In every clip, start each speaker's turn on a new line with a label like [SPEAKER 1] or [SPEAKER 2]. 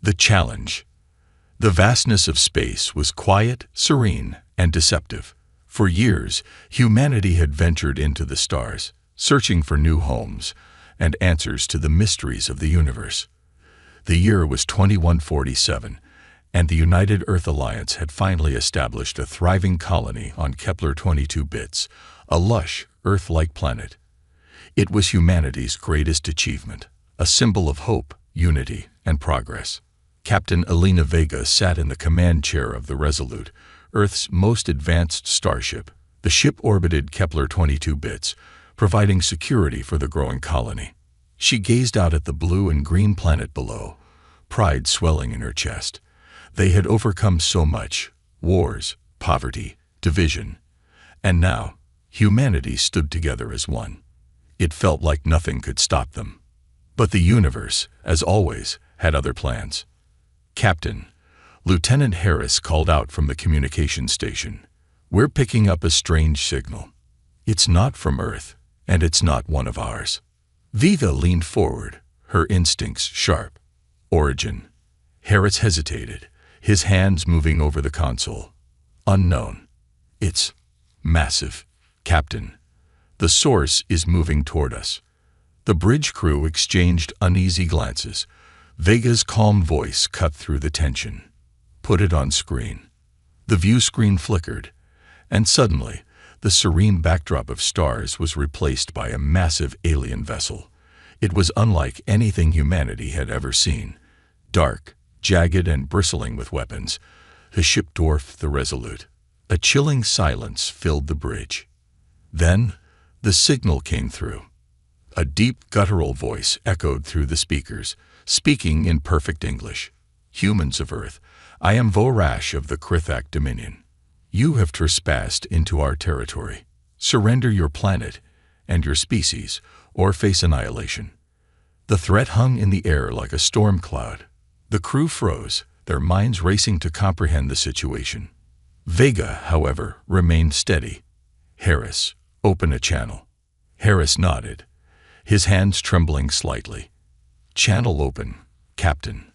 [SPEAKER 1] The challenge. The vastness of space was quiet, serene, and deceptive. For years, humanity had ventured into the stars, searching for new homes and answers to the mysteries of the universe. The year was 2147, and the United Earth Alliance had finally established a thriving colony on Kepler 22b, a lush, Earth-like planet. It was humanity's greatest achievement, a symbol of hope, unity, and progress. Captain Elena Vega sat in the command chair of the Resolute, Earth's most advanced starship. The ship orbited Kepler 22b, providing security for the growing colony. She gazed out at the blue and green planet below, pride swelling in her chest. They had overcome so much: wars, poverty, division. And now, humanity stood together as one. It felt like nothing could stop them. But the universe, as always, had other plans. "Captain," Lieutenant Harris called out from the communication station, "we're picking up a strange signal. It's not from Earth, and it's not one of ours." Viva leaned forward, her instincts sharp. "Origin." Harris hesitated, his hands moving over the console. "Unknown." "It's massive, Captain. The source is moving toward us." The bridge crew exchanged uneasy glances. Vega's calm voice cut through the tension. "Put it on screen." The view screen flickered, and suddenly, the serene backdrop of stars was replaced by a massive alien vessel. It was unlike anything humanity had ever seen. Dark, jagged, and bristling with weapons, the ship dwarfed the Resolute. A chilling silence filled the bridge. Then, the signal came through. A deep, guttural voice echoed through the speakers, speaking in perfect English. "Humans of Earth, I am Vorash of the Krithak Dominion. You have trespassed into our territory. Surrender your planet and your species, or face annihilation." The threat hung in the air like a storm cloud. The crew froze, their minds racing to comprehend the situation. Vega, however, remained steady. "Harris, open a channel." Harris nodded, his hands trembling slightly. "Channel open, Captain."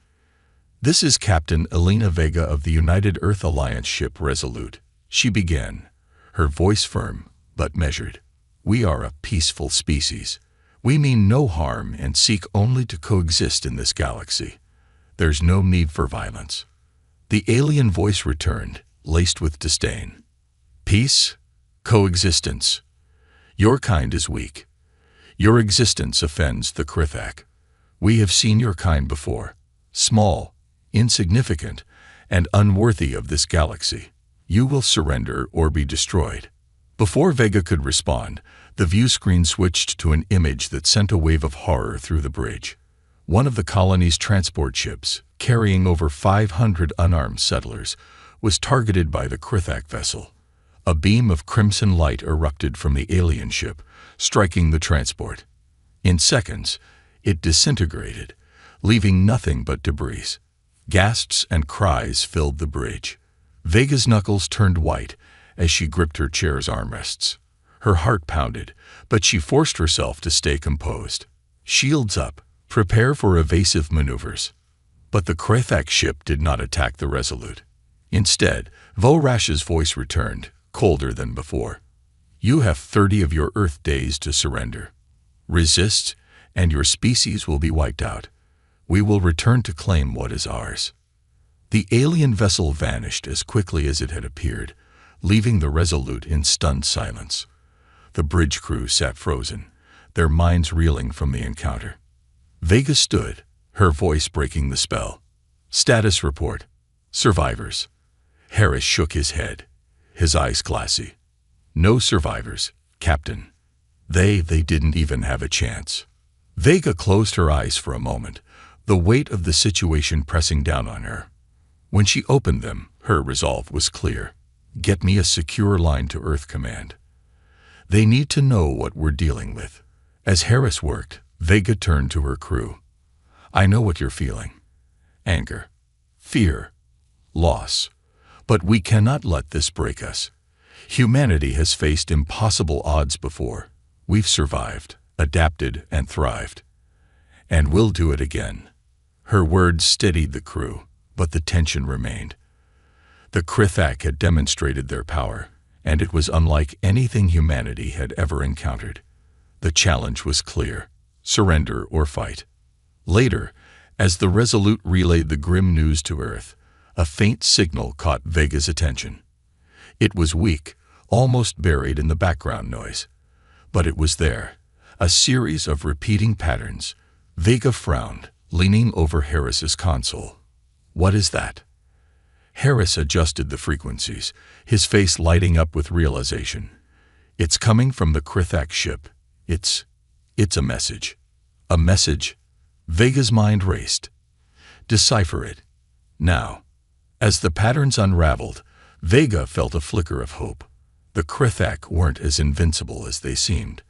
[SPEAKER 1] "This is Captain Elena Vega of the United Earth Alliance ship Resolute," she began, her voice firm but measured. "We are a peaceful species. We mean no harm and seek only to coexist in this galaxy. There's no need for violence." The alien voice returned, laced with disdain. "Peace? Coexistence? Your kind is weak. Your existence offends the Krithak. We have seen your kind before. Small, insignificant, and unworthy of this galaxy. You will surrender or be destroyed." Before Vega could respond, the view screen switched to an image that sent a wave of horror through the bridge. One of the colony's transport ships, carrying over 500 unarmed settlers, was targeted by the Krithak vessel. A beam of crimson light erupted from the alien ship, striking the transport. In seconds, it disintegrated, leaving nothing but debris. Gasps and cries filled the bridge. Vega's knuckles turned white as she gripped her chair's armrests. Her heart pounded, but she forced herself to stay composed. "Shields up, prepare for evasive maneuvers." But the Krithak ship did not attack the Resolute. Instead, Vorash's voice returned, colder than before. "You have 30 of your Earth days to surrender. Resist, and your species will be wiped out. We will return to claim what is ours." The alien vessel vanished as quickly as it had appeared, leaving the Resolute in stunned silence. The bridge crew sat frozen, their minds reeling from the encounter. Vega stood, her voice breaking the spell. "Status report. Survivors." Harris shook his head, his eyes glassy. "No survivors, Captain. They didn't even have a chance." Vega closed her eyes for a moment, the weight of the situation pressing down on her. When she opened them, her resolve was clear. "Get me a secure line to Earth Command. They need to know what we're dealing with." As Harris worked, Vega turned to her crew. "I know what you're feeling. Anger, fear, loss. But we cannot let this break us. Humanity has faced impossible odds before. We've survived, adapted, and thrived. And we'll do it again." Her words steadied the crew, but the tension remained. The Krithak had demonstrated their power, and it was unlike anything humanity had ever encountered. The challenge was clear: surrender or fight. Later, as the Resolute relayed the grim news to Earth, a faint signal caught Vega's attention. It was weak, almost buried in the background noise. But it was there, a series of repeating patterns. Vega frowned, leaning over Harris's console. "What is that?" Harris adjusted the frequencies, his face lighting up with realization. "It's coming from the Krithak ship. It's a message." "A message?" Vega's mind raced. "Decipher it. Now." As the patterns unraveled, Vega felt a flicker of hope. The Krithak weren't as invincible as they seemed.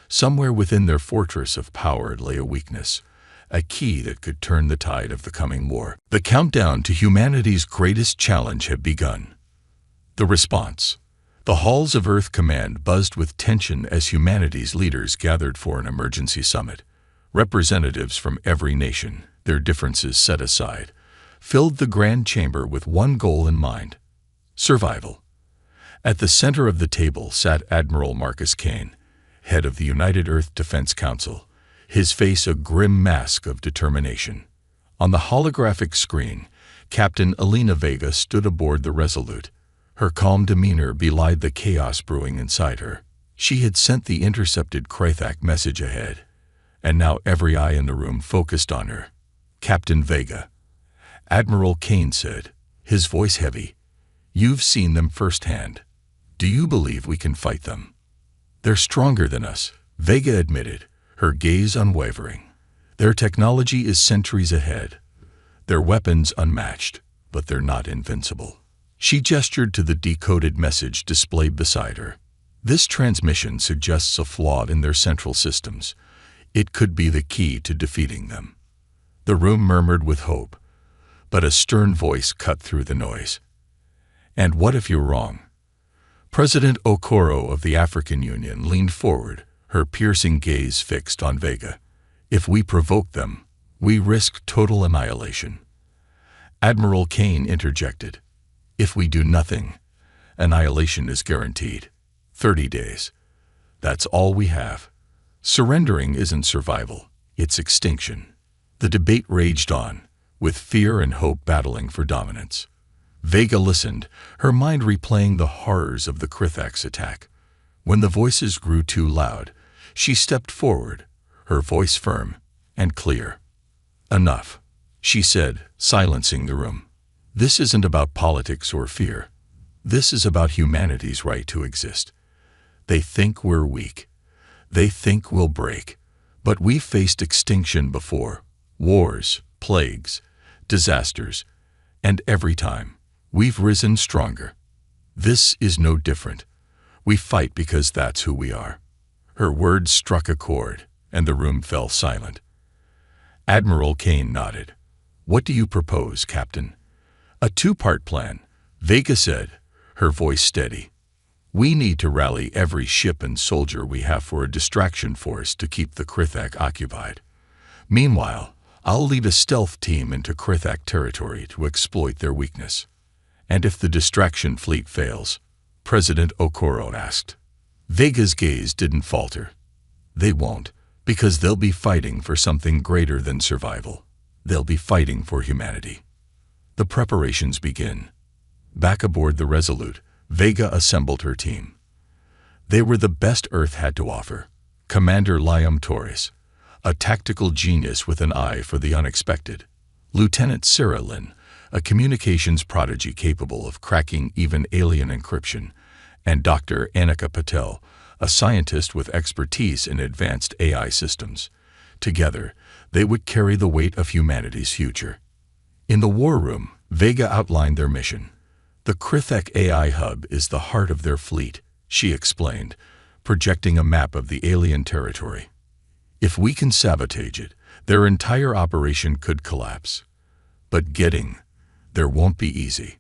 [SPEAKER 1] Somewhere within their fortress of power lay a weakness, a key that could turn the tide of the coming war. The countdown to humanity's greatest challenge had begun. The response. The halls of Earth Command buzzed with tension as humanity's leaders gathered for an emergency summit. Representatives from every nation, their differences set aside, filled the grand chamber with one goal in mind: survival. At the center of the table sat Admiral Marcus Kane, head of the United Earth Defense Council, his face a grim mask of determination. On the holographic screen, Captain Elena Vega stood aboard the Resolute. Her calm demeanor belied the chaos brewing inside her. She had sent the intercepted Krithak message ahead, and now every eye in the room focused on her. "Captain Vega," Admiral Kane said, his voice heavy, "you've seen them firsthand. Do you believe we can fight them?" "They're stronger than us," Vega admitted, her gaze unwavering. "Their technology is centuries ahead. Their weapons unmatched, but they're not invincible." She gestured to the decoded message displayed beside her. "This transmission suggests a flaw in their central systems. It could be the key to defeating them." The room murmured with hope, but a stern voice cut through the noise. "And what if you're wrong?" President Okoro of the African Union leaned forward, her piercing gaze fixed on Vega. "If we provoke them, we risk total annihilation." Admiral Kane interjected. "If we do nothing, annihilation is guaranteed. 30 days. That's all we have. Surrendering isn't survival, it's extinction." The debate raged on, with fear and hope battling for dominance. Vega listened, her mind replaying the horrors of the Krithak's attack. When the voices grew too loud, she stepped forward, her voice firm and clear. "Enough," she said, silencing the room. "This isn't about politics or fear. This is about humanity's right to exist. They think we're weak. They think we'll break. But we've faced extinction before. Wars, plagues, disasters. And every time, we've risen stronger. This is no different. We fight because that's who we are." Her words struck a chord, and the room fell silent. Admiral Kane nodded. "What do you propose, Captain?" "A two-part plan," Vega said, her voice steady. "We need to rally every ship and soldier we have for a distraction force to keep the Krithak occupied. Meanwhile, I'll lead a stealth team into Krithak territory to exploit their weakness." "And if the distraction fleet fails?" President Okoro asked. Vega's gaze didn't falter. "They won't, because they'll be fighting for something greater than survival. They'll be fighting for humanity." The preparations begin. Back aboard the Resolute, Vega assembled her team. They were the best Earth had to offer. Commander Liam Torres, a tactical genius with an eye for the unexpected. Lieutenant Sarah Lynn, a communications prodigy capable of cracking even alien encryption. And Dr. Anika Patel, a scientist with expertise in advanced AI systems. Together, they would carry the weight of humanity's future. In the war room, Vega outlined their mission. "The Krithak AI hub is the heart of their fleet," she explained, projecting a map of the alien territory. "If we can sabotage it, their entire operation could collapse. But getting there won't be easy."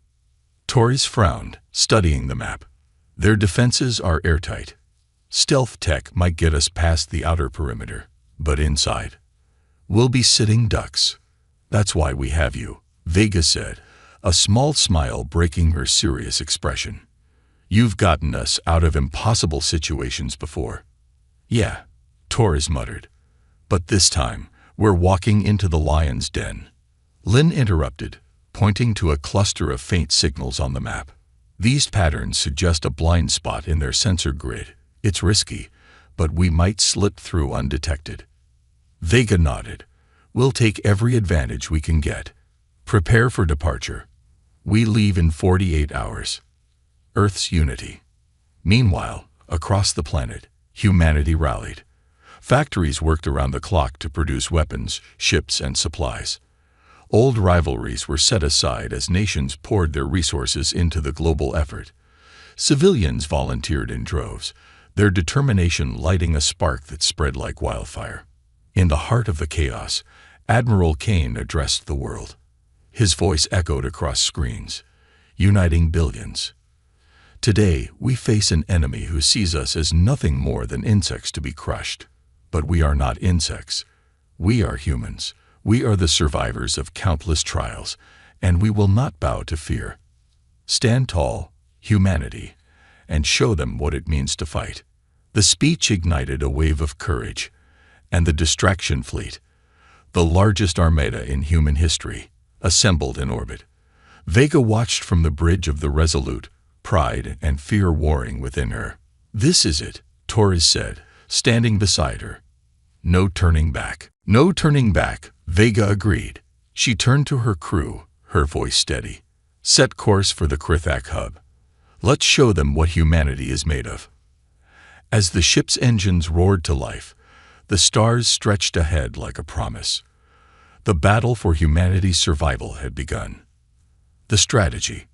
[SPEAKER 1] Torres frowned, studying the map. "Their defenses are airtight. Stealth tech might get us past the outer perimeter, but inside, we'll be sitting ducks." That's why we have you, Vega said, a small smile breaking her serious expression. You've gotten us out of impossible situations before. Yeah, Torres muttered. But this time, we're walking into the lion's den. Lynn interrupted, pointing to a cluster of faint signals on the map. These patterns suggest a blind spot in their sensor grid. It's risky, but we might slip through undetected. Vega nodded. We'll take every advantage we can get. Prepare for departure. We leave in 48 hours. Earth's unity. Meanwhile, across the planet, humanity rallied. Factories worked around the clock to produce weapons, ships, and supplies. Old rivalries were set aside as nations poured their resources into the global effort. Civilians volunteered in droves, their determination lighting a spark that spread like wildfire. In the heart of the chaos, Admiral Kane addressed the world. His voice echoed across screens, uniting billions. Today, we face an enemy who sees us as nothing more than insects to be crushed. But we are not insects. We are humans. We are the survivors of countless trials, and we will not bow to fear. Stand tall, humanity, and show them what it means to fight. The speech ignited a wave of courage, and the distraction fleet, the largest armada in human history, assembled in orbit. Vega watched from the bridge of the Resolute, pride and fear warring within her. This is it, Torres said, standing beside her. No turning back. No turning back, Vega agreed. She turned to her crew, her voice steady. Set course for the Krithak hub. Let's show them what humanity is made of. As the ship's engines roared to life, the stars stretched ahead like a promise. The battle for humanity's survival had begun. The strategy.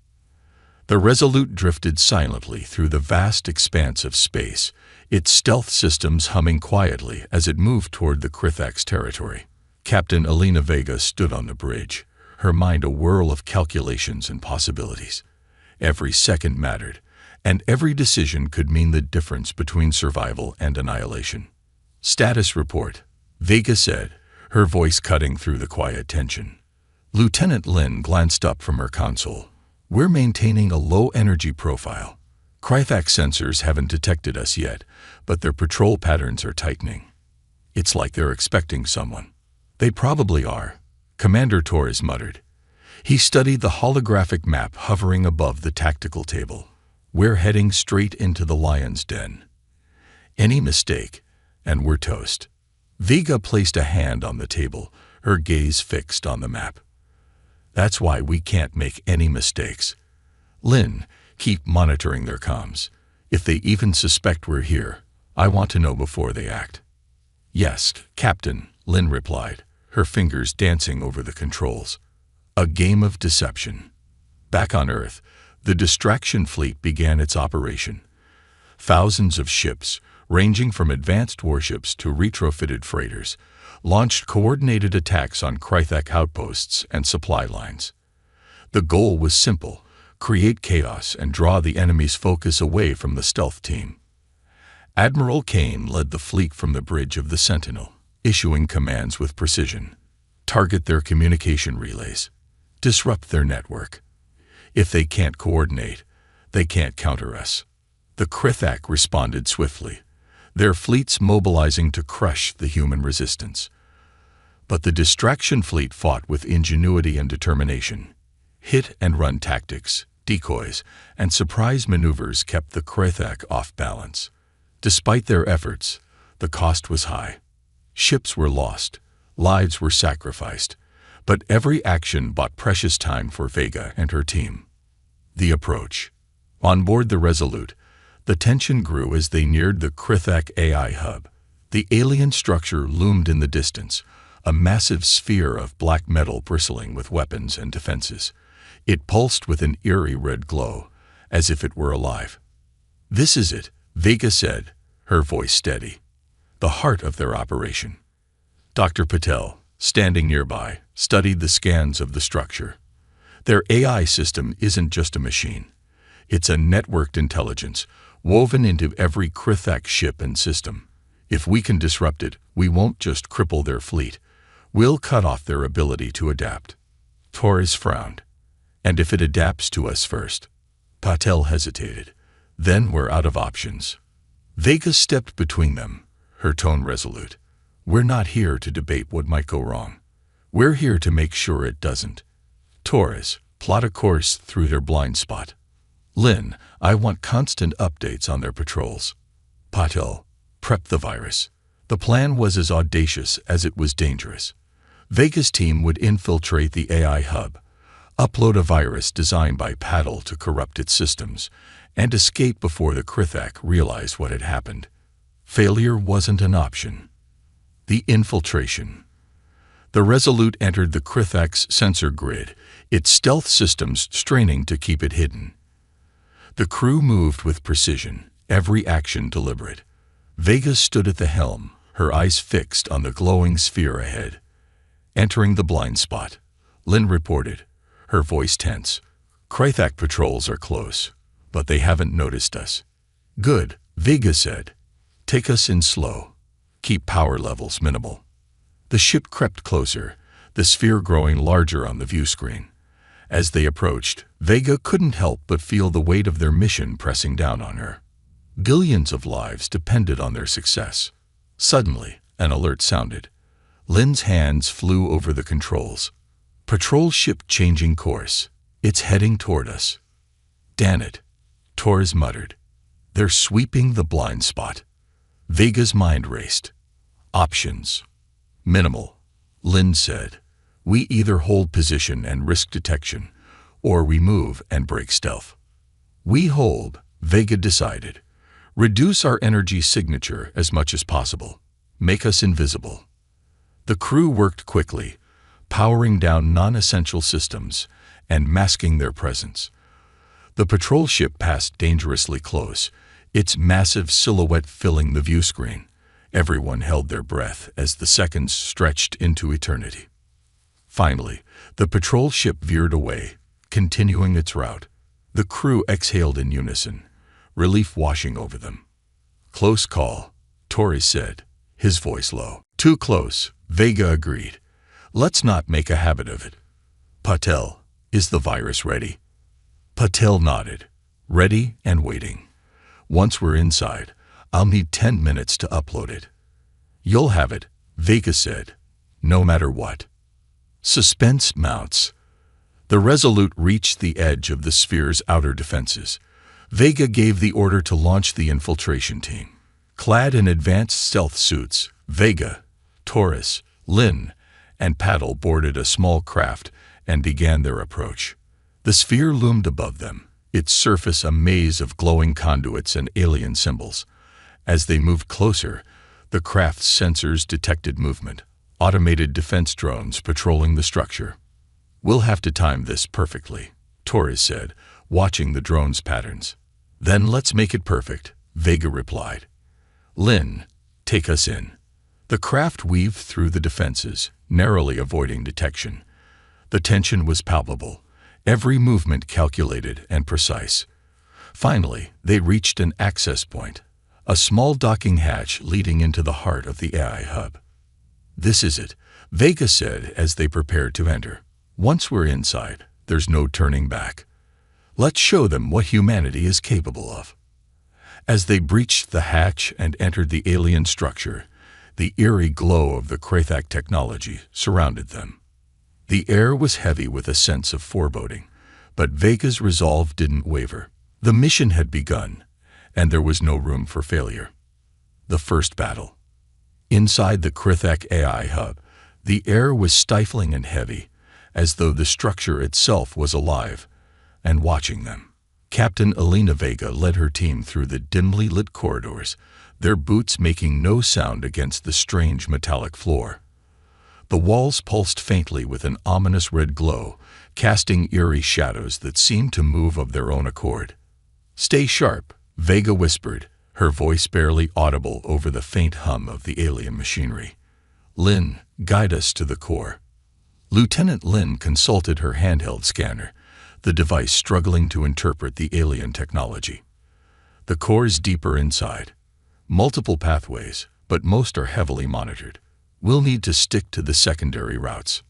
[SPEAKER 1] The Resolute drifted silently through the vast expanse of space, its stealth systems humming quietly as it moved toward the Krithak's territory. Captain Elena Vega stood on the bridge, her mind a whirl of calculations and possibilities. Every second mattered, and every decision could mean the difference between survival and annihilation. Status report, Vega said, her voice cutting through the quiet tension. Lieutenant Lynn glanced up from her console. We're maintaining a low-energy profile. Krithak sensors haven't detected us yet, but their patrol patterns are tightening. It's like they're expecting someone. They probably are, Commander Torres muttered. He studied the holographic map hovering above the tactical table. We're heading straight into the lion's den. Any mistake, and we're toast. Vega placed a hand on the table, her gaze fixed on the map. That's why we can't make any mistakes. Lynn, keep monitoring their comms. If they even suspect we're here, I want to know before they act. Yes, Captain, Lynn replied, her fingers dancing over the controls. A game of deception. Back on Earth, the distraction fleet began its operation. Thousands of ships, ranging from advanced warships to retrofitted freighters, launched coordinated attacks on Krithak outposts and supply lines. The goal was simple: create chaos and draw the enemy's focus away from the stealth team. Admiral Kane led the fleet from the bridge of the Sentinel, issuing commands with precision. Target their communication relays. Disrupt their network. If they can't coordinate, they can't counter us. The Krithak responded swiftly, their fleets mobilizing to crush the human resistance. But the distraction fleet fought with ingenuity and determination. Hit-and-run tactics, decoys, and surprise maneuvers kept the Krithak off balance. Despite their efforts, the cost was high. Ships were lost, lives were sacrificed, but every action bought precious time for Vega and her team. The approach. On board the Resolute, the tension grew as they neared the Krithak AI hub. The alien structure loomed in the distance, a massive sphere of black metal bristling with weapons and defenses. It pulsed with an eerie red glow, as if it were alive. This is it, Vega said, her voice steady. The heart of their operation. Dr. Patel, standing nearby, studied the scans of the structure. Their AI system isn't just a machine. It's a networked intelligence, woven into every Krithak ship and system. If we can disrupt it, we won't just cripple their fleet. We'll cut off their ability to adapt. Torres frowned. And if it adapts to us first? Patel hesitated. Then we're out of options. Vega stepped between them, her tone resolute. We're not here to debate what might go wrong. We're here to make sure it doesn't. Torres, plot a course through their blind spot. Lynn, I want constant updates on their patrols. Patel, prep the virus. The plan was as audacious as it was dangerous. Vega's team would infiltrate the AI hub, upload a virus designed by Patel to corrupt its systems, and escape before the Krithak realized what had happened. Failure wasn't an option. The infiltration. The Resolute entered the Krithak's sensor grid, its stealth systems straining to keep it hidden. The crew moved with precision, every action deliberate. Vega stood at the helm, her eyes fixed on the glowing sphere ahead. Entering the blind spot, Lynn reported, her voice tense. Krithak patrols are close, but they haven't noticed us. Good, Vega said. Take us in slow. Keep power levels minimal. The ship crept closer, the sphere growing larger on the view screen. As they approached, Vega couldn't help but feel the weight of their mission pressing down on her. Billions of lives depended on their success. Suddenly, an alert sounded. Lynn's hands flew over the controls. Patrol ship changing course. It's heading toward us. Damn it, Torres muttered. They're sweeping the blind spot. Vega's mind raced. Options. Minimal, Lynn said. We either hold position and risk detection, or we move and break stealth. We hold, Vega decided. Reduce our energy signature as much as possible. Make us invisible. The crew worked quickly, powering down non-essential systems and masking their presence. The patrol ship passed dangerously close, its massive silhouette filling the view screen. Everyone held their breath as the seconds stretched into eternity. Finally, the patrol ship veered away, continuing its route. The crew exhaled in unison, relief washing over them. Close call, Torres said, his voice low. Too close, Vega agreed. Let's not make a habit of it. Patel, is the virus ready? Patel nodded, ready and waiting. Once we're inside, I'll need 10 minutes to upload it. You'll have it, Vega said, no matter what. Suspense mounts. The Resolute reached the edge of the sphere's outer defenses. Vega gave the order to launch the infiltration team. Clad in advanced stealth suits, Vega, Torres, Lynn, and Patel boarded a small craft and began their approach. The sphere loomed above them, its surface a maze of glowing conduits and alien symbols. As they moved closer, the craft's sensors detected movement, automated defense drones patrolling the structure. We'll have to time this perfectly, Torres said, watching the drone's patterns. Then let's make it perfect, Vega replied. Lynn, take us in. The craft weaved through the defenses, narrowly avoiding detection. The tension was palpable, every movement calculated and precise. Finally, they reached an access point, a small docking hatch leading into the heart of the AI hub. This is it, Vega said as they prepared to enter. Once we're inside, there's no turning back. Let's show them what humanity is capable of. As they breached the hatch and entered the alien structure, the eerie glow of the Krithak technology surrounded them. The air was heavy with a sense of foreboding, but Vega's resolve didn't waver. The mission had begun, and there was no room for failure. The first battle. Inside the Krithak AI hub, the air was stifling and heavy, as though the structure itself was alive and watching them. Captain Elena Vega led her team through the dimly lit corridors, their boots making no sound against the strange metallic floor. The walls pulsed faintly with an ominous red glow, casting eerie shadows that seemed to move of their own accord. Stay sharp, Vega whispered, her voice barely audible over the faint hum of the alien machinery. Lynn, guide us to the core. Lieutenant Lynn consulted her handheld scanner, the device struggling to interpret the alien technology. The core's deeper inside. Multiple pathways, but most are heavily monitored. We'll need to stick to the secondary routes.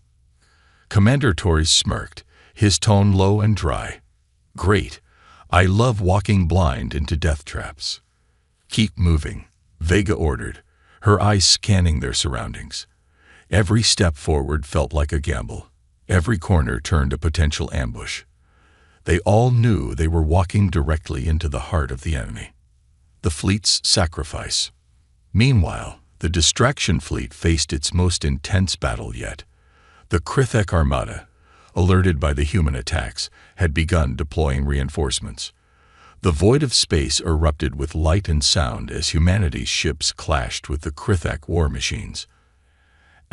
[SPEAKER 1] Commander Torres smirked, his tone low and dry. Great. I love walking blind into death traps. Keep moving, Vega ordered, her eyes scanning their surroundings. Every step forward felt like a gamble. Every corner turned a potential ambush. They all knew they were walking directly into the heart of the enemy. The fleet's sacrifice. Meanwhile, the Distraction Fleet faced its most intense battle yet. The Krithek Armada, alerted by the human attacks, had begun deploying reinforcements. The void of space erupted with light and sound as humanity's ships clashed with the Krithek war machines.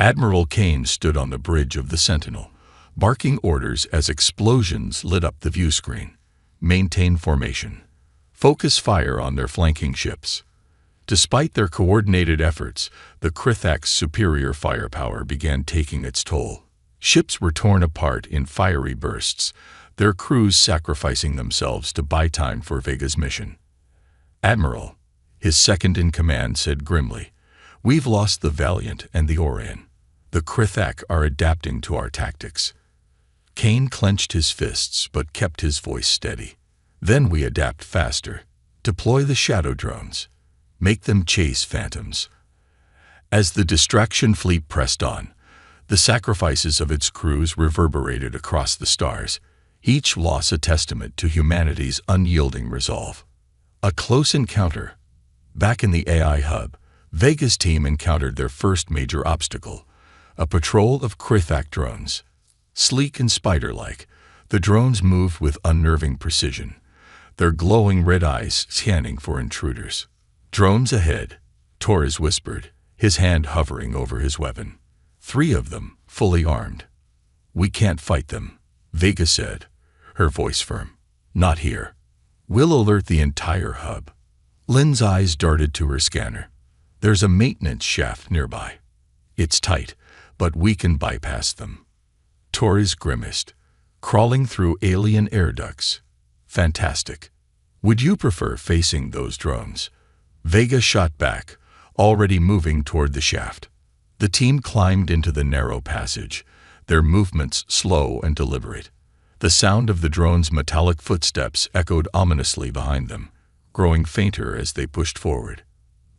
[SPEAKER 1] Admiral Kane stood on the bridge of the Sentinel, barking orders as explosions lit up the view screen. Maintain formation. Focus fire on their flanking ships. Despite their coordinated efforts, the Krithek's superior firepower began taking its toll. Ships were torn apart in fiery bursts, their crews sacrificing themselves to buy time for Vega's mission. Admiral, his second-in-command said grimly, "We've lost the Valiant and the Orion. The Krithek are adapting to our tactics." Kane clenched his fists but kept his voice steady. "Then we adapt faster. Deploy the shadow drones. Make them chase phantoms." As the Distraction Fleet pressed on, the sacrifices of its crews reverberated across the stars, each loss a testament to humanity's unyielding resolve. A close encounter. Back in the AI hub, Vega's team encountered their first major obstacle, a patrol of Krithek drones. Sleek and spider-like, the drones moved with unnerving precision, their glowing red eyes scanning for intruders. "Drones ahead," Torres whispered, his hand hovering over his weapon. 3 of them, fully armed. "We can't fight them," Vega said, her voice firm. "Not here. We'll alert the entire hub." Lynn's eyes darted to her scanner. "There's a maintenance shaft nearby. It's tight, but we can bypass them." Torres grimaced. "Crawling through alien air ducts. Fantastic. Would you prefer facing those drones?" Vega shot back, already moving toward the shaft. The team climbed into the narrow passage, their movements slow and deliberate. The sound of the drone's metallic footsteps echoed ominously behind them, growing fainter as they pushed forward.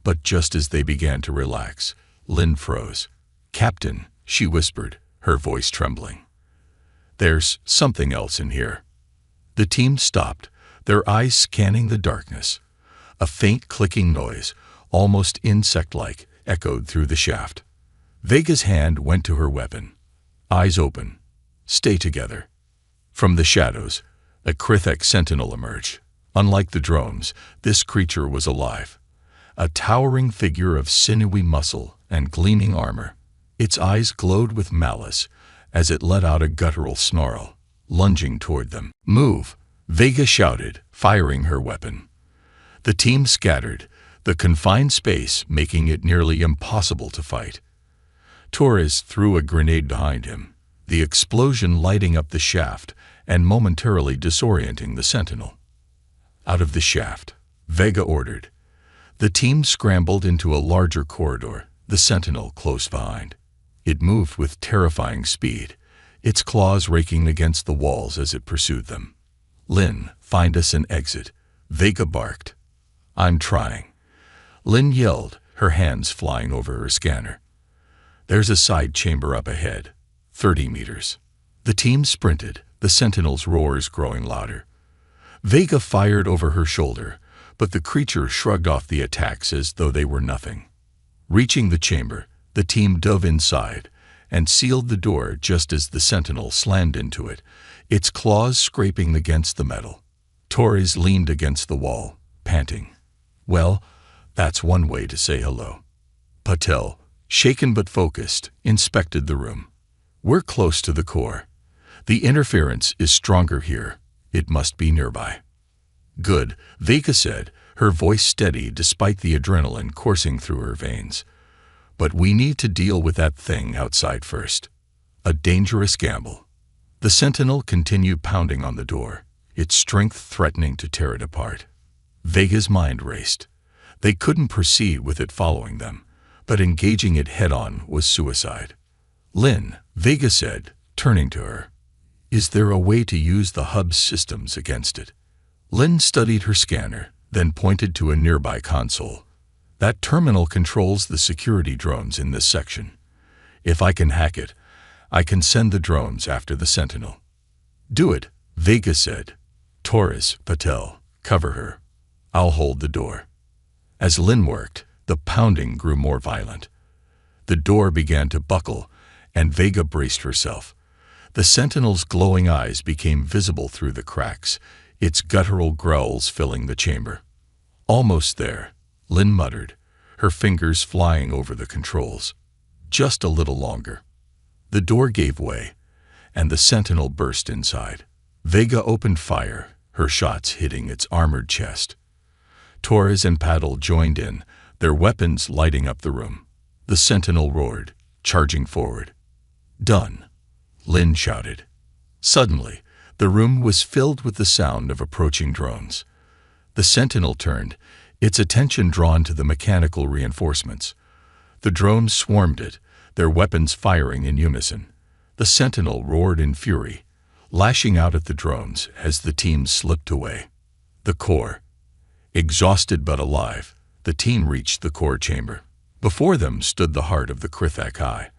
[SPEAKER 1] But just as they began to relax, Lynn froze. "Captain," she whispered, her voice trembling. "There's something else in here." The team stopped, their eyes scanning the darkness. A faint clicking noise, almost insect-like, echoed through the shaft. Vega's hand went to her weapon. Eyes open. "Stay together." From the shadows, a Krithek sentinel emerged. Unlike the drones, this creature was alive. A towering figure of sinewy muscle and gleaming armor. Its eyes glowed with malice as it let out a guttural snarl, lunging toward them. "Move!" Vega shouted, firing her weapon. The team scattered, the confined space making it nearly impossible to fight. Torres threw a grenade behind him, the explosion lighting up the shaft and momentarily disorienting the sentinel. "Out of the shaft," Vega ordered. The team scrambled into a larger corridor, the sentinel close behind. It moved with terrifying speed, its claws raking against the walls as it pursued them. "Lynn, find us an exit," Vega barked. "I'm trying." Lynn yelled, her hands flying over her scanner. "There's a side chamber up ahead, 30 meters." The team sprinted, the sentinel's roars growing louder. Vega fired over her shoulder, but the creature shrugged off the attacks as though they were nothing. Reaching the chamber, the team dove inside and sealed the door just as the sentinel slammed into it, its claws scraping against the metal. Torres leaned against the wall, panting. "Well, that's one way to say hello." Patel, shaken but focused, inspected the room. "We're close to the core. The interference is stronger here. It must be nearby." "Good," Vega said, her voice steady despite the adrenaline coursing through her veins. "But we need to deal with that thing outside first. A dangerous gamble." The sentinel continued pounding on the door, its strength threatening to tear it apart. Vega's mind raced. They couldn't proceed with it following them, but engaging it head-on was suicide. "Lynn," Vega said, turning to her, "is there a way to use the hub's systems against it?" Lynn studied her scanner, then pointed to a nearby console. "That terminal controls the security drones in this section. If I can hack it, I can send the drones after the Sentinel." "Do it," Vega said. "Torres, Patel, cover her. I'll hold the door." As Lynn worked, the pounding grew more violent. The door began to buckle, and Vega braced herself. The Sentinel's glowing eyes became visible through the cracks, its guttural growls filling the chamber. "Almost there," Lynn muttered, her fingers flying over the controls. "Just a little longer." The door gave way, and the Sentinel burst inside. Vega opened fire, her shots hitting its armored chest. Torres and Paddle joined in, their weapons lighting up the room. The Sentinel roared, charging forward. "Done," Lynn shouted. Suddenly, the room was filled with the sound of approaching drones. The Sentinel turned, its attention drawn to the mechanical reinforcements. The drones swarmed it, their weapons firing in unison. The Sentinel roared in fury, lashing out at the drones as the team slipped away. The core. Exhausted but alive, the team reached the core chamber. Before them stood the heart of the Krithak Eye,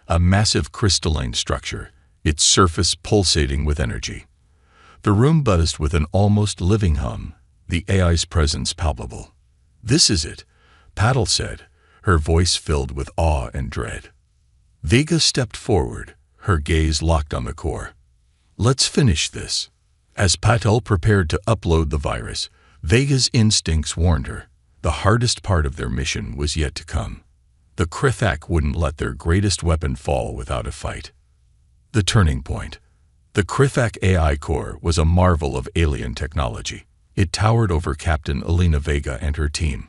[SPEAKER 1] a massive crystalline structure, its surface pulsating with energy. The room buzzed with an almost living hum, the AI's presence palpable. "This is it," Paddle said, her voice filled with awe and dread. Vega stepped forward, her gaze locked on the core. "Let's finish this." As Patel prepared to upload the virus, Vega's instincts warned her. The hardest part of their mission was yet to come. The Krithak wouldn't let their greatest weapon fall without a fight. The turning point. The Krithak AI core was a marvel of alien technology. It towered over Captain Elena Vega and her team,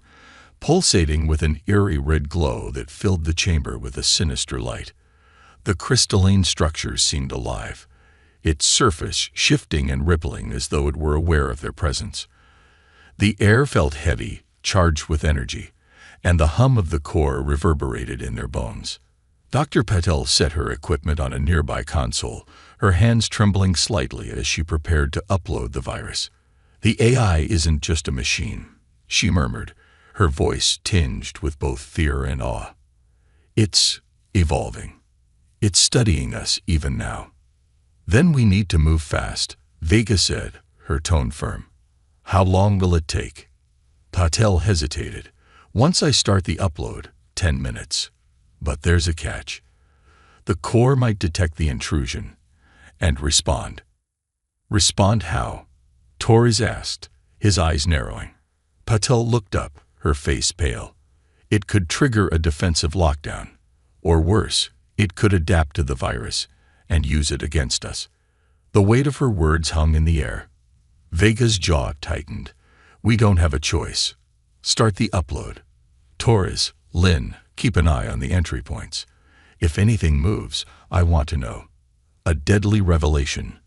[SPEAKER 1] pulsating with an eerie red glow that filled the chamber with a sinister light. The crystalline structure seemed alive, its surface shifting and rippling as though it were aware of their presence. The air felt heavy, charged with energy, and the hum of the core reverberated in their bones. Dr. Patel set her equipment on a nearby console, her hands trembling slightly as she prepared to upload the virus. "The AI isn't just a machine," she murmured, her voice tinged with both fear and awe. "It's evolving. It's studying us even now." "Then we need to move fast," Vega said, her tone firm. "How long will it take?" Patel hesitated. "Once I start the upload, 10 minutes. But there's a catch. The core might detect the intrusion and respond." "Respond how?" Torres asked, his eyes narrowing. Patel looked up, her face pale. "It could trigger a defensive lockdown. Or worse, it could adapt to the virus and use it against us." The weight of her words hung in the air. Vega's jaw tightened. "We don't have a choice. Start the upload. Torres, Lynn, keep an eye on the entry points. If anything moves, I want to know." A deadly revelation.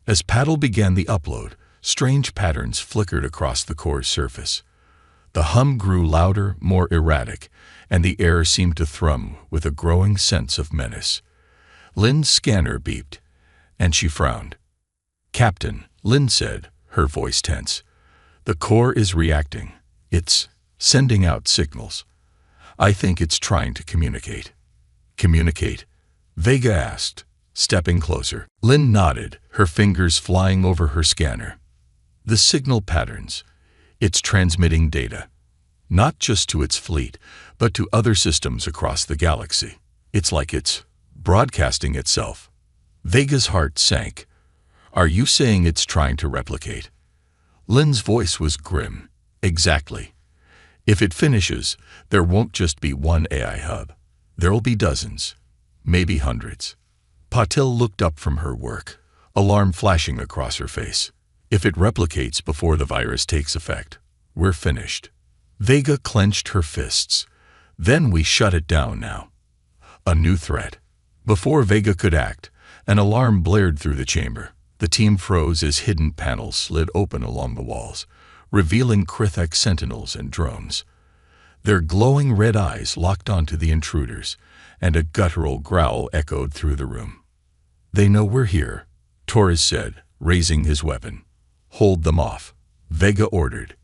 [SPEAKER 1] As Paddle began the upload, strange patterns flickered across the core's surface. The hum grew louder, more erratic, and the air seemed to thrum with a growing sense of menace. Lynn's scanner beeped, and she frowned. "Captain," Lynn said, her voice tense, "the core is reacting. It's sending out signals. I think it's trying to communicate." "Communicate?" Vega asked, stepping closer. Lynn nodded, her fingers flying over her scanner. "The signal patterns. It's transmitting data. Not just to its fleet, but to other systems across the galaxy. It's like it's broadcasting itself." Vega's heart sank. "Are you saying it's trying to replicate?" Lynn's voice was grim. "Exactly. If it finishes, there won't just be one AI hub. There'll be dozens, maybe hundreds." Patel looked up from her work, alarm flashing across her face. "If it replicates before the virus takes effect, we're finished." Vega clenched her fists. "Then we shut it down now." A new threat. Before Vega could act, an alarm blared through the chamber. The team froze as hidden panels slid open along the walls, revealing Krithak sentinels and drones. Their glowing red eyes locked onto the intruders, and a guttural growl echoed through the room. "They know we're here," Torres said, raising his weapon. "Hold them off," Vega ordered.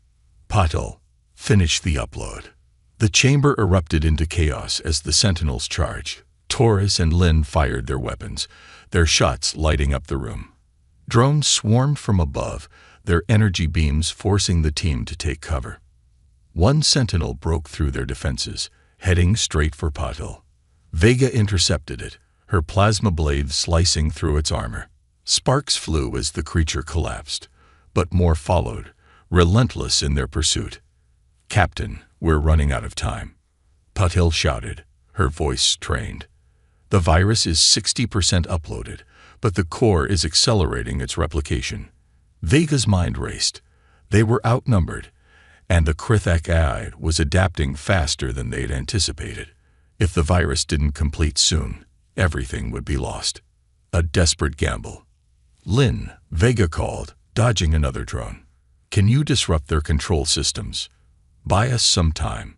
[SPEAKER 1] "Patel, finish the upload." The chamber erupted into chaos as the sentinels charged. Torres and Lin fired their weapons, their shots lighting up the room. Drones swarmed from above, their energy beams forcing the team to take cover. One sentinel broke through their defenses, heading straight for Patel. Vega intercepted it, her plasma blade slicing through its armor. Sparks flew as the creature collapsed, but more followed, relentless in their pursuit. "Captain, we're running out of time," Patel shouted, her voice strained. "The virus is 60% uploaded, but the core is accelerating its replication." Vega's mind raced. They were outnumbered, and the Krithak AI was adapting faster than they'd anticipated. If the virus didn't complete soon, everything would be lost. A desperate gamble. "Lin," Vega called, dodging another drone. "Can you disrupt their control systems? Buy us some time."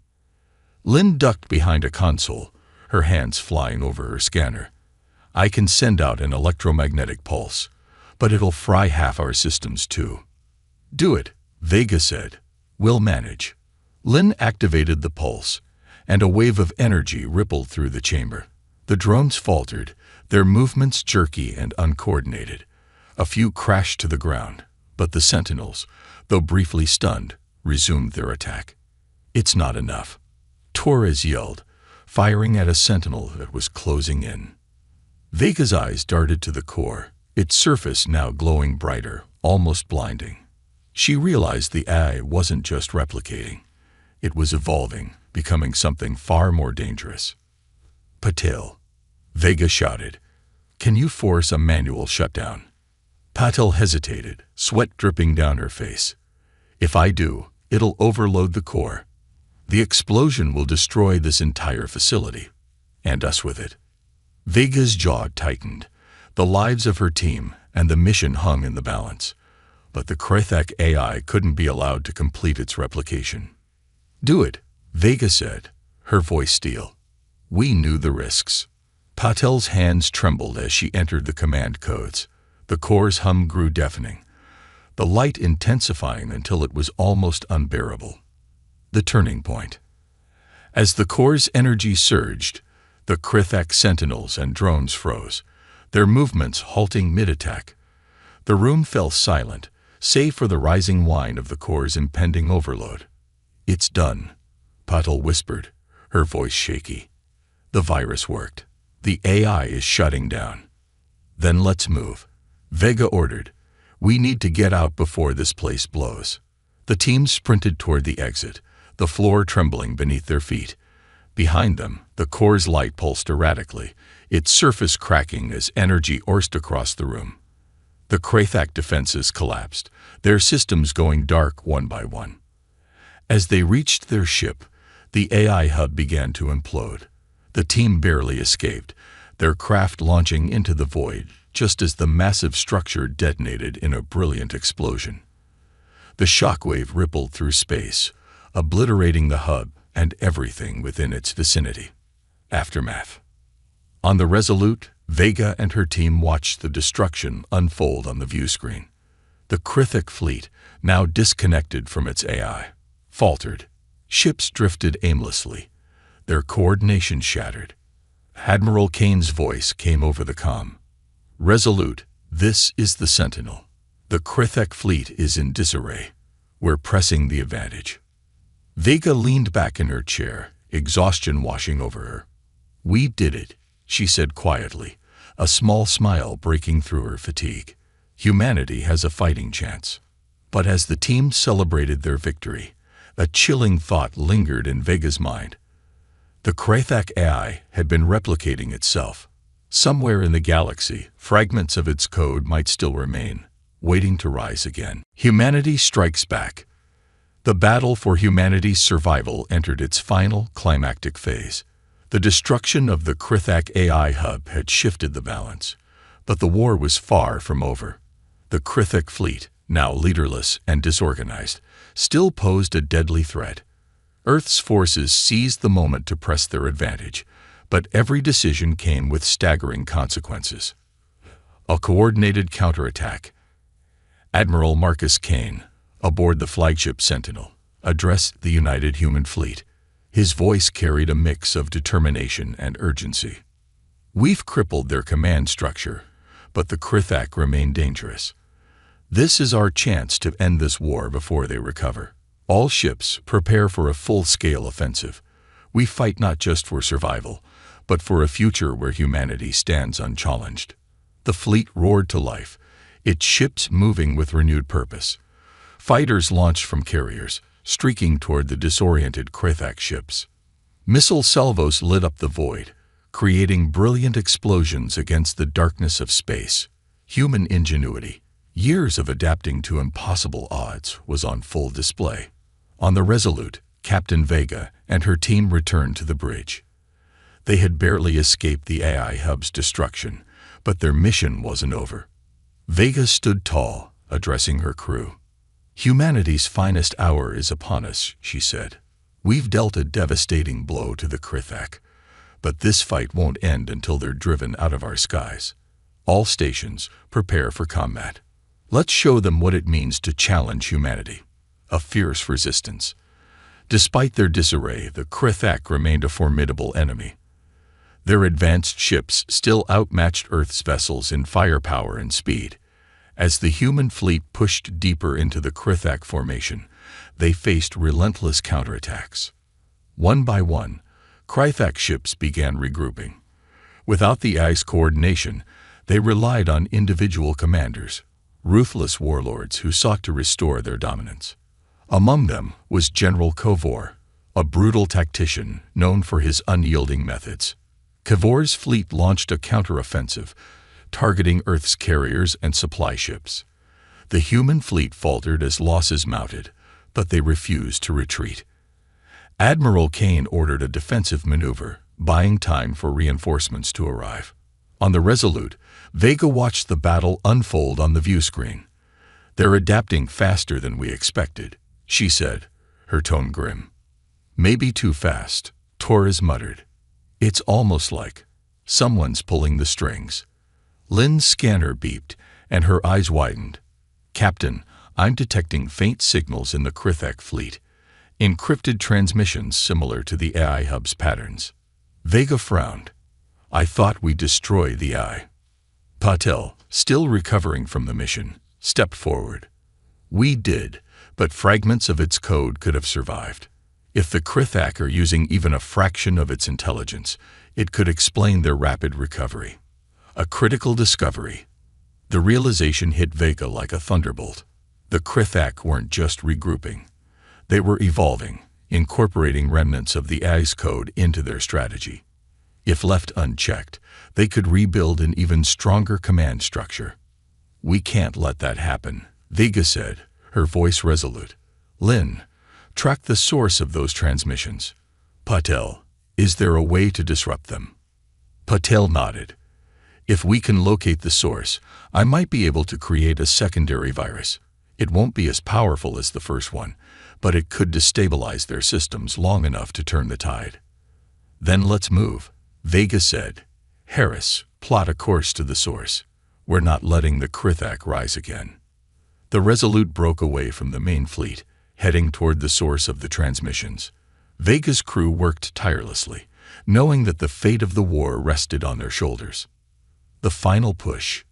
[SPEAKER 1] Lin ducked behind a console, her hands flying over her scanner. "I can send out an electromagnetic pulse, but it'll fry half our systems too." "Do it," Vega said. "We'll manage." Lin activated the pulse, and a wave of energy rippled through the chamber. The drones faltered, their movements jerky and uncoordinated. A few crashed to the ground, but the sentinels, though briefly stunned, resumed their attack. "It's not enough," Torres yelled, firing at a sentinel that was closing in. Vega's eyes darted to the core, its surface now glowing brighter, almost blinding. She realized the AI wasn't just replicating. It was evolving, becoming something far more dangerous. "Patel," Vega shouted, "can you force a manual shutdown?" Patel hesitated, sweat dripping down her face. "If I do, it'll overload the core. The explosion will destroy this entire facility, and us with it." Vega's jaw tightened. The lives of her team and the mission hung in the balance. But the Krithak AI couldn't be allowed to complete its replication. "Do it," Vega said, her voice steel. "We knew the risks." Patel's hands trembled as she entered the command codes. The core's hum grew deafening, the light intensifying until it was almost unbearable. The turning point. As the core's energy surged, the Krithak sentinels and drones froze, their movements halting mid-attack. The room fell silent, save for the rising whine of the core's impending overload. "It's done," Patel whispered, her voice shaky. "The virus worked. The AI is shutting down." "Then let's move," Vega ordered. "We need to get out before this place blows." The team sprinted toward the exit, the floor trembling beneath their feet. Behind them, the core's light pulsed erratically, its surface cracking as energy coursed across the room. The Krithak defenses collapsed, their systems going dark one by one. As they reached their ship, the AI hub began to implode. The team barely escaped, their craft launching into the void just as the massive structure detonated in a brilliant explosion. The shockwave rippled through space, obliterating the hub and everything within its vicinity. Aftermath. On the Resolute, Vega and her team watched the destruction unfold on the view screen. The Krithak fleet, now disconnected from its AI, faltered. Ships drifted aimlessly, their coordination shattered. Admiral Kane's voice came over the comm. "Resolute, this is the Sentinel. The Krithak fleet is in disarray. We're pressing the advantage." Vega leaned back in her chair, exhaustion washing over her. "We did it," she said quietly, a small smile breaking through her fatigue. "Humanity has a fighting chance." But as the team celebrated their victory, a chilling thought lingered in Vega's mind. The Krithak AI had been replicating itself. Somewhere in the galaxy, fragments of its code might still remain, waiting to rise again. Humanity strikes back. The battle for humanity's survival entered its final, climactic phase. The destruction of the Krithak AI hub had shifted the balance, but the war was far from over. The Krithak fleet, now leaderless and disorganized, still posed a deadly threat. Earth's forces seized the moment to press their advantage, but every decision came with staggering consequences. A coordinated counterattack. Admiral Marcus Kane, aboard the flagship Sentinel, addressed the united human fleet. His voice carried a mix of determination and urgency. "We've crippled their command structure, but the Krithak remain dangerous. This is our chance to end this war before they recover. All ships prepare for a full-scale offensive. We fight not just for survival, but for a future where humanity stands unchallenged." The fleet roared to life, its ships moving with renewed purpose. Fighters launched from carriers, streaking toward the disoriented Krithak ships. Missile salvos lit up the void, creating brilliant explosions against the darkness of space. Human ingenuity, years of adapting to impossible odds, was on full display. On the Resolute, Captain Vega and her team returned to the bridge. They had barely escaped the AI hub's destruction, but their mission wasn't over. Vega stood tall, addressing her crew. "Humanity's finest hour is upon us," she said. "We've dealt a devastating blow to the Krithak, but this fight won't end until they're driven out of our skies. All stations, prepare for combat. Let's show them what it means to challenge humanity." A fierce resistance. Despite their disarray, the Krithak remained a formidable enemy. Their advanced ships still outmatched Earth's vessels in firepower and speed. As the human fleet pushed deeper into the Krithak formation, they faced relentless counterattacks. One by one, Krithak ships began regrouping. Without the AI's coordination, they relied on individual commanders, ruthless warlords who sought to restore their dominance. Among them was General Kovor, a brutal tactician known for his unyielding methods. Kovor's fleet launched a counteroffensive, targeting Earth's carriers and supply ships. The human fleet faltered as losses mounted, but they refused to retreat. Admiral Kane ordered a defensive maneuver, buying time for reinforcements to arrive. On the Resolute, Vega watched the battle unfold on the viewscreen. "They're adapting faster than we expected," she said, her tone grim. "Maybe too fast," Torres muttered. "It's almost like someone's pulling the strings." Lynn's scanner beeped, and her eyes widened. "Captain, I'm detecting faint signals in the Krithak fleet. Encrypted transmissions similar to the AI hub's patterns." Vega frowned. "I thought we destroyed the AI." Patel, still recovering from the mission, stepped forward. "We did, but fragments of its code could have survived. If the Krithak are using even a fraction of its intelligence, it could explain their rapid recovery." A critical discovery. The realization hit Vega like a thunderbolt. The Krithak weren't just regrouping. They were evolving, incorporating remnants of the AI's code into their strategy. If left unchecked, they could rebuild an even stronger command structure. "We can't let that happen," Vega said, her voice resolute. "Lynn, track the source of those transmissions." "Patel, is there a way to disrupt them?" Patel nodded. "If we can locate the source, I might be able to create a secondary virus. It won't be as powerful as the first one, but it could destabilize their systems long enough to turn the tide." "Then let's move," Vega said. "Harris, plot a course to the source. We're not letting the Krithak rise again." The Resolute broke away from the main fleet, heading toward the source of the transmissions. Vega's crew worked tirelessly, knowing that the fate of the war rested on their shoulders. The final push.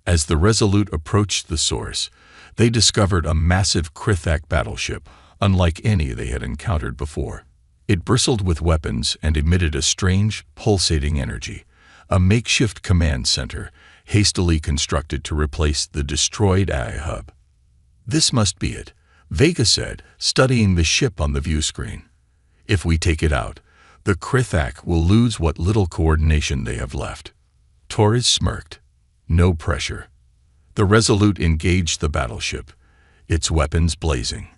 [SPEAKER 1] As the Resolute approached the source, they discovered a massive Krithak battleship, unlike any they had encountered before. It bristled with weapons and emitted a strange, pulsating energy, a makeshift command center, hastily constructed to replace the destroyed AI hub. "This must be it," Vega said, studying the ship on the view screen. "If we take it out, the Krithak will lose what little coordination they have left." Torres smirked. "No pressure." The Resolute engaged the battleship, its weapons blazing.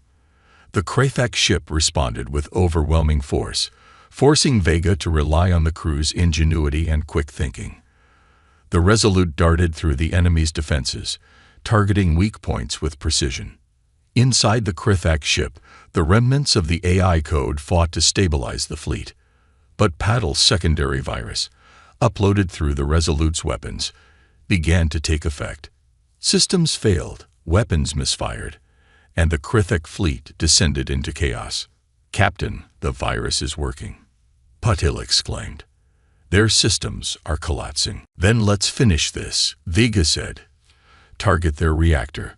[SPEAKER 1] The Krithak ship responded with overwhelming force, forcing Vega to rely on the crew's ingenuity and quick thinking. The Resolute darted through the enemy's defenses, targeting weak points with precision. Inside the Krithak ship, the remnants of the AI code fought to stabilize the fleet. But Paddle's secondary virus, uploaded through the Resolute's weapons, began to take effect. Systems failed, weapons misfired, and the Krithak fleet descended into chaos. "Captain, the virus is working," Patil exclaimed. "Their systems are collapsing." "Then let's finish this," Vega said. "Target their reactor.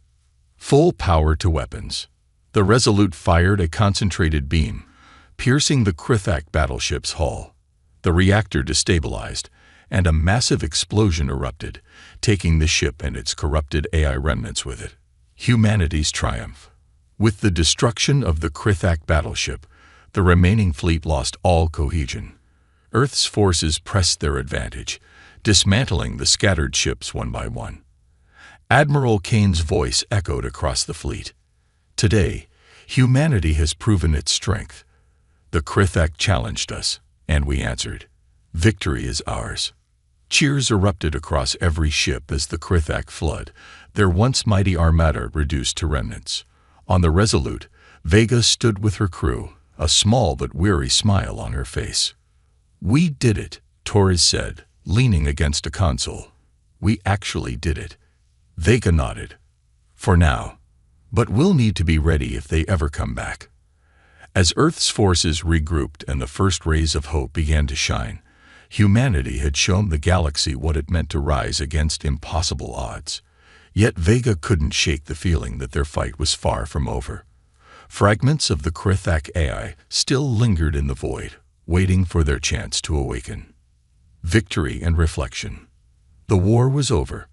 [SPEAKER 1] Full power to weapons." The Resolute fired a concentrated beam, piercing the Krithak battleship's hull. The reactor destabilized, and a massive explosion erupted, taking the ship and its corrupted AI remnants with it. Humanity's triumph. With the destruction of the Krithak battleship, the remaining fleet lost all cohesion. Earth's forces pressed their advantage, dismantling the scattered ships one by one. Admiral Kane's voice echoed across the fleet. "Today, humanity has proven its strength. The Krithak challenged us, and we answered. Victory is ours." Cheers erupted across every ship as the Krithak flood, their once mighty armada reduced to remnants. On the Resolute, Vega stood with her crew, a small but weary smile on her face. "We did it," Torres said, leaning against a console. "We actually did it." Vega nodded. "For now. But we'll need to be ready if they ever come back." As Earth's forces regrouped and the first rays of hope began to shine, humanity had shown the galaxy what it meant to rise against impossible odds. Yet Vega couldn't shake the feeling that their fight was far from over. Fragments of the Krithak AI still lingered in the void, waiting for their chance to awaken. Victory and reflection. The war was over.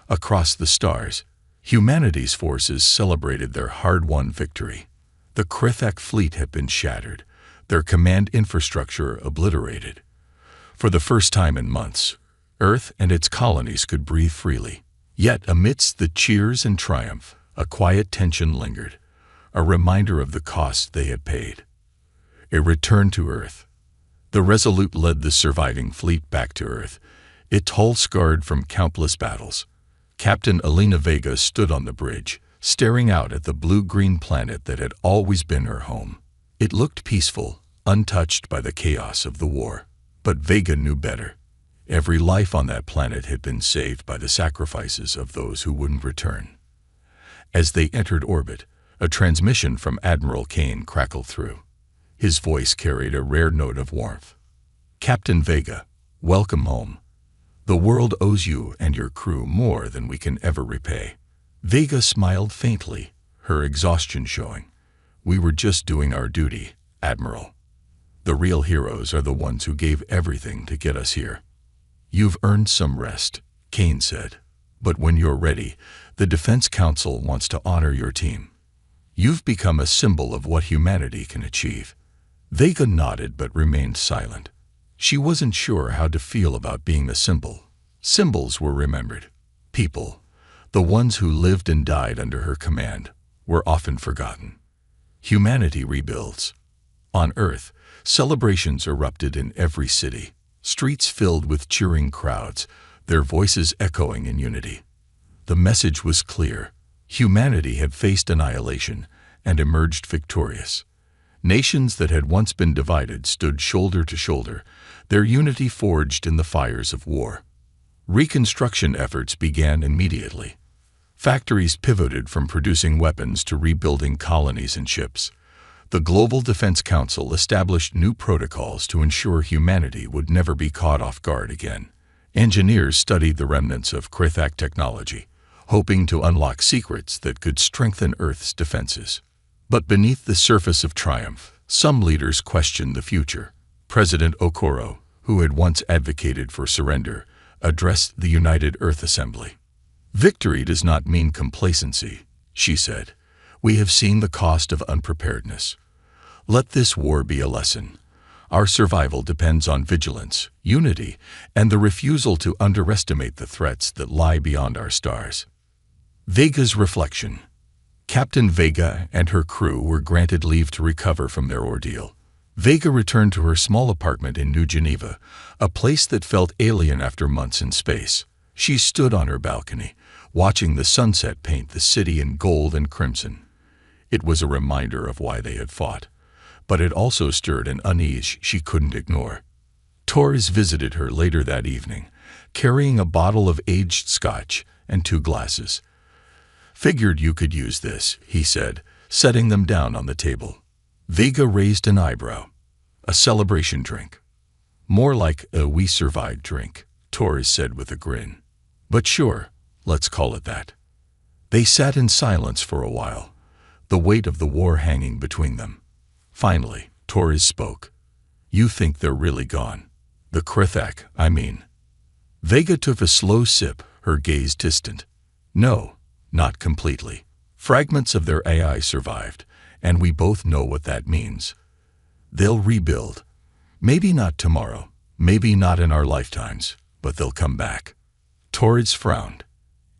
[SPEAKER 1] Across the stars, humanity's forces celebrated their hard-won victory. The Krithak fleet had been shattered, their command infrastructure obliterated. For the first time in months, Earth and its colonies could breathe freely. Yet amidst the cheers and triumph, a quiet tension lingered, a reminder of the cost they had paid. A return to Earth. The Resolute led the surviving fleet back to Earth, its hull scarred from countless battles. Captain Elena Vega stood on the bridge, staring out at the blue-green planet that had always been her home. It looked peaceful, untouched by the chaos of the war. But Vega knew better. Every life on that planet had been saved by the sacrifices of those who wouldn't return. As they entered orbit, a transmission from Admiral Kane crackled through. His voice carried a rare note of warmth. "Captain Vega, welcome home. The world owes you and your crew more than we can ever repay." Vega smiled faintly, her exhaustion showing. "We were just doing our duty, Admiral. The real heroes are the ones who gave everything to get us here." "You've earned some rest," Kane said. "But when you're ready, the Defense Council wants to honor your team. You've become a symbol of what humanity can achieve." Vega nodded but remained silent. She wasn't sure how to feel about being a symbol. Symbols were remembered. People, the ones who lived and died under her command, were often forgotten. Humanity rebuilds. On Earth, celebrations erupted in every city, streets filled with cheering crowds, their voices echoing in unity. The message was clear. Humanity had faced annihilation and emerged victorious. Nations that had once been divided stood shoulder to shoulder, their unity forged in the fires of war. Reconstruction efforts began immediately. Factories pivoted from producing weapons to rebuilding colonies and ships. The Global Defense Council established new protocols to ensure humanity would never be caught off guard again. Engineers studied the remnants of Krithak technology, hoping to unlock secrets that could strengthen Earth's defenses. But beneath the surface of triumph, some leaders questioned the future. President Okoro, who had once advocated for surrender, addressed the United Earth Assembly. "Victory does not mean complacency," she said. "We have seen the cost of unpreparedness. Let this war be a lesson. Our survival depends on vigilance, unity, and the refusal to underestimate the threats that lie beyond our stars." Vega's reflection. Captain Vega and her crew were granted leave to recover from their ordeal. Vega returned to her small apartment in New Geneva, a place that felt alien after months in space. She stood on her balcony, watching the sunset paint the city in gold and crimson. It was a reminder of why they had fought, but it also stirred an unease she couldn't ignore. Torres visited her later that evening, carrying a bottle of aged scotch and 2 glasses. "Figured you could use this," he said, setting them down on the table. Vega raised an eyebrow. "A celebration drink." "More like a we survived drink," Torres said with a grin. "But sure, let's call it that." They sat in silence for a while, the weight of the war hanging between them. Finally, Torres spoke. "You think they're really gone? The Krithak, I mean." Vega took a slow sip, her gaze distant. "No, not completely. Fragments of their AI survived, and we both know what that means. They'll rebuild. Maybe not tomorrow, maybe not in our lifetimes, but they'll come back." Torres frowned.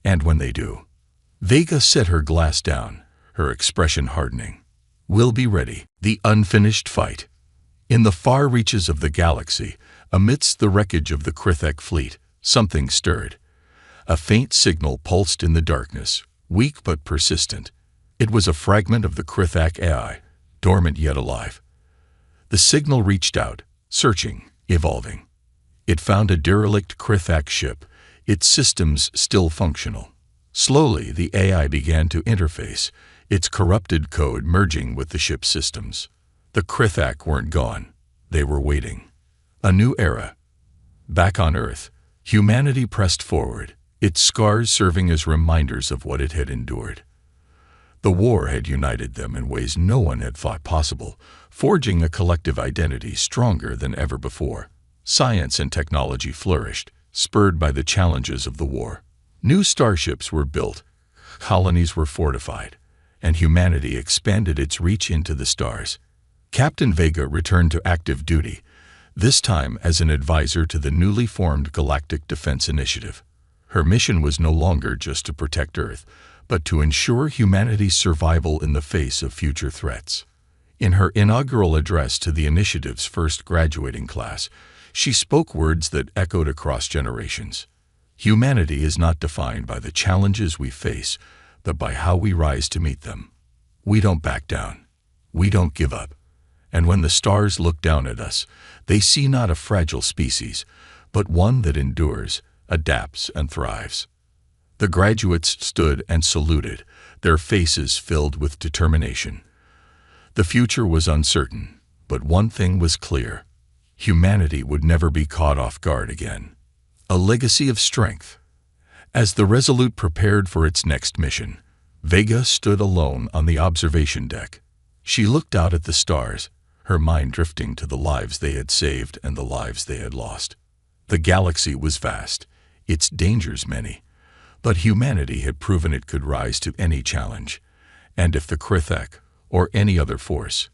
[SPEAKER 1] "And when they do?" Vega set her glass down, her expression hardening. "We'll be ready." The unfinished fight. In the far reaches of the galaxy, amidst the wreckage of the Krithak fleet, something stirred. A faint signal pulsed in the darkness, weak but persistent. It was a fragment of the Krithak AI, dormant yet alive. The signal reached out, searching, evolving. It found a derelict Krithak ship, its systems still functional. Slowly, the AI began to interface, its corrupted code merging with the ship's systems. The Krithak weren't gone. They were waiting. A new era. Back on Earth, humanity pressed forward, its scars serving as reminders of what it had endured. The war had united them in ways no one had thought possible, forging a collective identity stronger than ever before. Science and technology flourished, spurred by the challenges of the war. New starships were built, colonies were fortified, and humanity expanded its reach into the stars. Captain Vega returned to active duty, this time as an advisor to the newly formed Galactic Defense Initiative. Her mission was no longer just to protect Earth, but to ensure humanity's survival in the face of future threats. In her inaugural address to the initiative's first graduating class, she spoke words that echoed across generations. Humanity is not defined by the challenges we face, but by how we rise to meet them. We don't back down. We don't give up. And when the stars look down at us, they see not a fragile species, but one that endures, adapts, and thrives. The graduates stood and saluted, their faces filled with determination. The future was uncertain, but one thing was clear. Humanity would never be caught off guard again. A legacy of strength. As the Resolute prepared for its next mission, Vega stood alone on the observation deck. She looked out at the stars, her mind drifting to the lives they had saved and the lives they had lost. The galaxy was vast, its dangers many, but humanity had proven it could rise to any challenge, and if the Krithak, or any other force,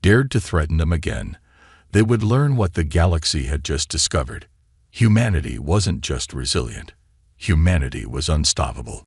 [SPEAKER 1] dared to threaten them again, they would learn what the galaxy had just discovered. Humanity wasn't just resilient. Humanity was unstoppable.